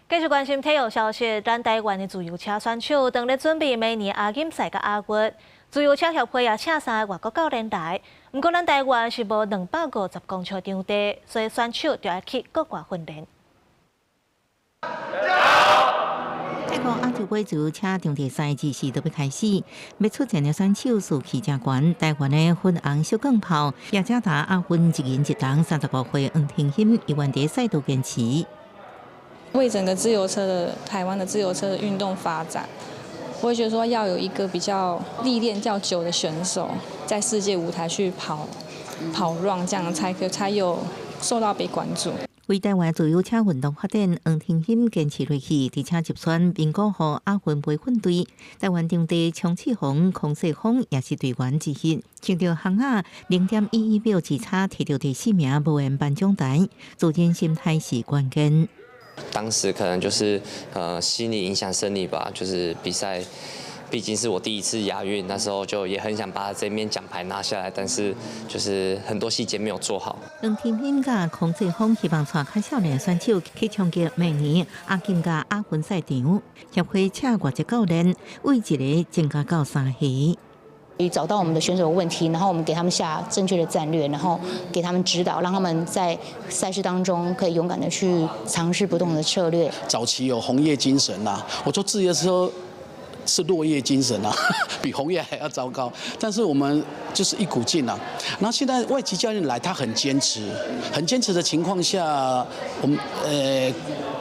继续关心体育消息，咱台湾的自由车选手正咧准备明年亚锦赛甲亚运。自由车协会也请3个外国教练来，不过咱台湾是无250公尺场地，所以选手就要去国外训练。泰国亚洲杯自由车场地赛季是都要开始，要出战的选手士气正悬。台湾的粉红小钢炮雅加达亚运一人一人35岁黄天欣，伊原在赛道坚持。为整个自由车的台湾的自由车的运动发展，我会觉得说要有一个比较历练较久的选手，在世界舞台去跑 run， 这样才有受到被关注。为台湾自由车运动发展，黄天欣坚持落去，而且入选名古屋亚运培训队。台湾场地冲刺红、孔世峰也是队员之一，凭着航啊0.11秒之差，摕到第4名，无缘颁奖台。自身心态是关键。当时可能就是心理影响生理吧，就是比赛，毕竟是我第一次亚运，那时候就也很想把这面奖牌拿下来，但是就是很多细节没有做好。黄天欣甲孔世峰希望带较少年选手去冲击明年亚锦甲亚运赛场，协会请外籍教练为一个增加到3岁。找到我们的选手的问题，然后我们给他们下正确的战略，然后给他们指导，让他们在赛事当中可以勇敢的去尝试不同的策略。早期有红叶精神呐，我做自由车是落叶精神啊，比红叶还要糟糕。但是我们就是一股劲啊。然后现在外籍教练来，他很坚持，很坚持的情况下，我们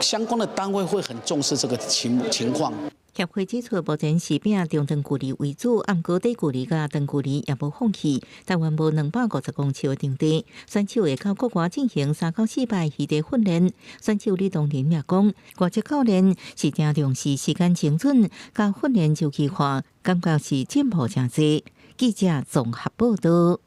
相关的单位会很重视这个情况。协会指出，目前是拼中长距离为主，按高低距离甲长距离也无放弃。台湾无250公尺的场地，选手会到国外进行3到4摆异地训练。选手李东林也讲，外籍教练是正重视时间精准，甲训练周期化，感觉是进步真多。记者综合报道。